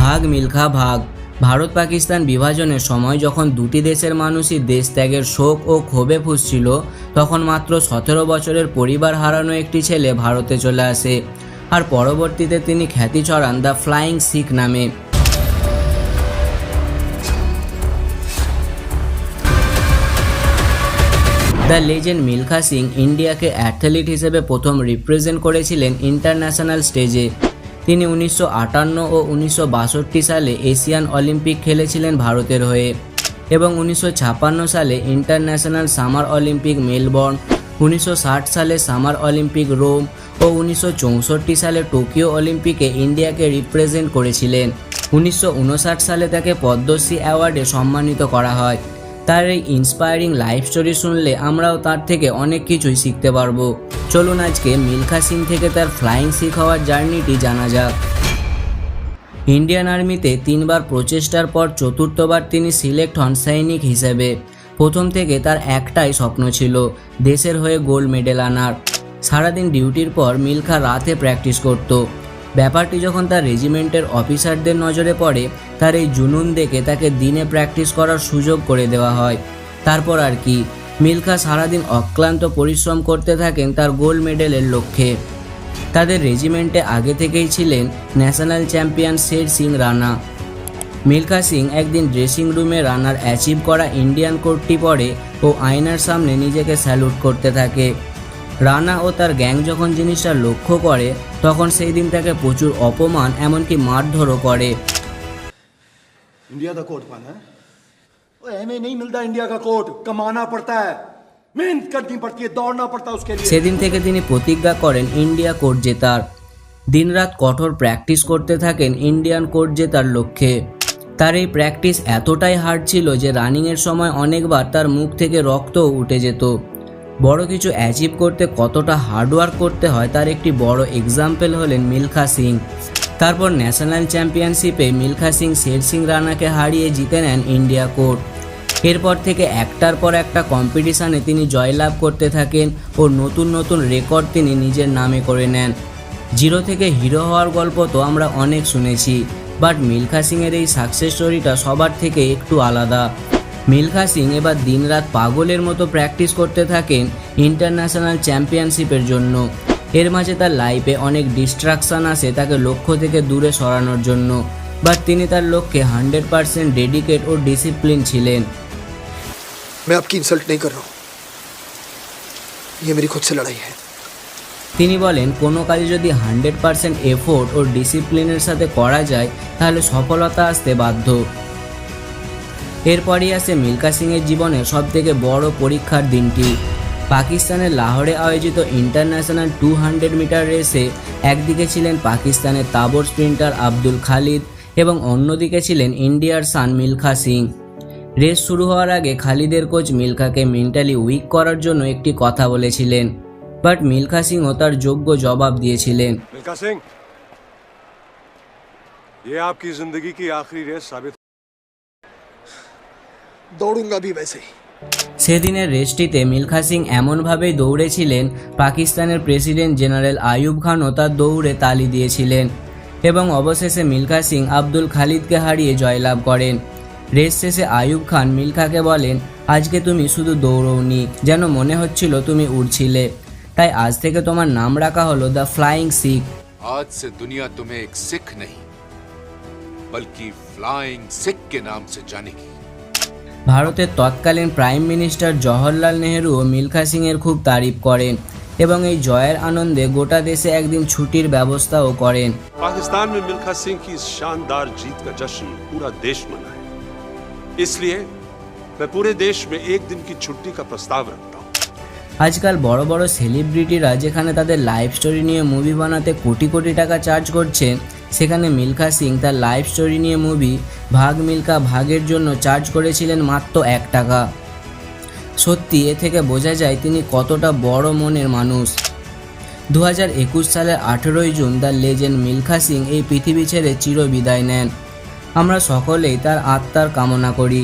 ভাগ মিলখা ভাগ। ভারত পাকিস্তান বিভাজনের সময় যখন দুটি দেশের মানুষই দেশ ত্যাগের শোক ও ক্ষোভে ফুঁসছিল, তখন মাত্র 17 বছরের পরিবার হারানো একটি ছেলে ভারতে চলে আসে, আর পরবর্তীতে তিনি খ্যাতি ছড়ান দ্য ফ্লাইং শিখ নামে। দ্য লেজেন্ড মিলখা সিং ইন্ডিয়াকে অ্যাথলিট হিসেবে প্রথম রিপ্রেজেন্ট করেছিলেন ইন্টারন্যাশনাল স্টেজে। তিনি 1958 ও 1962 সালে এশিয়ান অলিম্পিক খেলেছিলেন ভারতের হয়ে এবং 1956 সালে ইন্টারন্যাশনাল সামার অলিম্পিক মেলবোর্ন, 1960 সালে সামার অলিম্পিক রোম ও 1964 সালে টোকিও অলিম্পিকে ইন্ডিয়াকে রিপ্রেজেন্ট করেছিলেন। 1959 সালে তাকে পদ্মশ্রী অ্যাওয়ার্ডে সম্মানিত করা হয়। তার এই ইন্সপায়ারিং লাইফ স্টোরি শুনলে আমরাও তার থেকে অনেক কিছুই শিখতে পারবো। চলুন আজকে মিলখা সিং থেকে তার ফ্লাইং শিখ হওয়ার জার্নিটি জানা যাক। ইন্ডিয়ান আর্মিতে 3 বার প্রচেষ্টার পর চতুর্থবার তিনি সিলেক্ট হন সৈনিক হিসেবে। প্রথম থেকে তার একটাই স্বপ্ন ছিল, দেশের হয়ে গোল্ড মেডেল আনার। সারাদিন ডিউটির পর মিলখা রাতে প্র্যাকটিস করত। ব্যাপারটি যখন তার রেজিমেন্টের অফিসারদের নজরে পড়ে, তার এই জুনুন দেখে তাকে দিনে প্র্যাকটিস করার সুযোগ করে দেওয়া হয়। তারপর আর কি, মিলখা সারাদিন অক্লান্ত পরিশ্রম করতে থাকেন তার গোল্ড মেডেলের লক্ষ্যে। তাদের রেজিমেন্টে আগে থেকেই ছিলেন ন্যাশনাল চ্যাম্পিয়ন শের সিং রানা। মিলখা সিং একদিন ড্রেসিং রুমে রানার অ্যাচিভ করা ইন্ডিয়ান কোডটি পরে ও আয়নার সামনে নিজেকে স্যালুট করতে থাকে। রানা ও তার গ্যাং যখন জিনিসটা লক্ষ্য করে, তখন সেই দিন তাকে প্রচুর অপমান এমনকি মারধরও করে। इंडिया का कोट पाना है वो हमें नहीं मिलता। इंडिया का कोट कमाना पड़ता है, मेहनत करनी पड़ती है, दौड़ना पड़ता है उसके लिए। সেদিন থেকে তিনি প্রতিজ্ঞা করেন ইন্ডিয়া কোড জেতার। দিনরাত কঠোর প্র্যাকটিস করতে থাকেন ইন্ডিয়ান কোড জেতার লক্ষ্যে। তার এই প্র্যাকটিস এতটাই হার্ড ছিল যে রানিংয়ের সময় অনেকবার তার মুখ থেকে রক্তও উঠে যেত। বড় কিছু অ্যাচিভ করতে কতটা হার্ডওয়ার্ক করতে হয় তার একটি বড় এক্সাম্পল হলেন মিলখা সিং। তারপর ন্যাশনাল চ্যাম্পিয়নশিপে মিলখা সিং শের সিং রানাকে হারিয়ে জিতে নেন ইন্ডিয়া কোড। এরপর থেকে একটার পর একটা কম্পিটিশানে তিনি জয়লাভ করতে থাকেন ও নতুন নতুন রেকর্ড তিনি নিজের নামে করে নেন। জিরো থেকে হিরো হওয়ার গল্প তো আমরা অনেক শুনেছি, বাট মিলখা সিংয়ের এই সাকসেস স্টোরিটা সবার থেকে একটু আলাদা। মিলখা সিং এবার দিনরাত পাগলের মতো প্র্যাকটিস করতে থাকেন ইন্টারন্যাশনাল চ্যাম্পিয়নশিপের জন্য। এর মাঝে তার লাইফে অনেক ডিস্ট্রাকশান আসে তাকে লক্ষ্য থেকে দূরে সরানোর জন্য, বাট তিনি তার লক্ষ্যে 100% ডেডিকেট ও ডিসিপ্লিন ছিলেন। मैं आपकी इंसल्ट नहीं कर रहा हूँ, ये मेरी खुद से लड़ाई है। তিনি বলেন কোনো কাজে যদি 100% এফোর্ট ও ডিসিপ্লিনের সাথে করা যায় তাহলে সফলতা আসতে বাধ্য। এরপরই আসে মিলখা সিংয়ের জীবনের সবথেকে বড় পরীক্ষার দিনটি। পাকিস্তানের লাহোরে আয়োজিত ইন্টারন্যাশনাল 200 মিটার রেসে একদিকে ছিলেন পাকিস্তানের তাবর স্প্রিন্টার আব্দুল খালিদ এবং অন্যদিকে ছিলেন ইন্ডিয়ার সান মিলখা সিং। রেস শুরু হওয়ার আগে খালিদের কোচ মিলখাকে মেন্টালি উইক করার জন্য একটি কথা বলেছিলেন, বাট মিলখা সিংও তার যোগ্য জবাব দিয়েছিলেন। मिल्खा सिंह, ये आपकी जिंदगी की आखिरी रेस साबित दौड़ूंगा भी वैसे ही। সেদিনের রেসটিতে মিলখা সিং এমনভাবেই দৌড়েছিলেন, পাকিস্তানের প্রেসিডেন্ট জেনারেল আইয়ুব খানও তার দৌড়ে তালি দিয়েছিলেন এবং অবশেষে মিলখা সিং আব্দুল খালিদকে হারিয়ে জয়লাভ করেন। রেস শেষে আইয়ুব খান মিলখাকে বলেন, আজকে তুমি শুধু দৌড়ওনি, যেন মনে হচ্ছিল তুমি উড়ছিলে। তাই আজ থেকে তোমার নাম রাখা হলো দ্য ফ্লাইং শিখ। आज से दुनिया तुम्हें एक सिख नहीं बल्कि फ्लाइंग सिख के नाम से जानेगी। ভারতের তৎকালীন প্রাইম মিনিস্টার জওহরলাল নেহরুও মিলখা সিংয়ের খুব তারিফ করেন এবং এই জয়ের আনন্দে গোটা দেশে একদিন ছুটির ব্যবস্থাও করেন। पाकिस्तान में मिल्खा सिंह की इस शानदार जीत का जश्न पूरा देश मनाए, इसलिए मैं पूरे देश में एक दिन की छुट्टी का प्रस्ताव रखता हूँ। আজকাল বড় বড় সেলিব্রিটিরা যেখানে তাদের লাইফ স্টোরি নিয়ে মুভি বানাতে কোটি কোটি টাকা চার্জ করছেন, সেখানে মিলখা সিং তার লাইফ স্টোরি নিয়ে মুভি ভাগ মিলখা ভাগের জন্য চার্জ করেছিলেন মাত্র 1 টাকা। সত্যি এ থেকে বোঝা যায় তিনি কতটা বড় মনের মানুষ। 2021 সালের 18 June the legend Milkha Singh এই পৃথিবী ছেড়ে চিরবিদায় নেন। আমরা সকলেই তার আত্মার কামনা করি।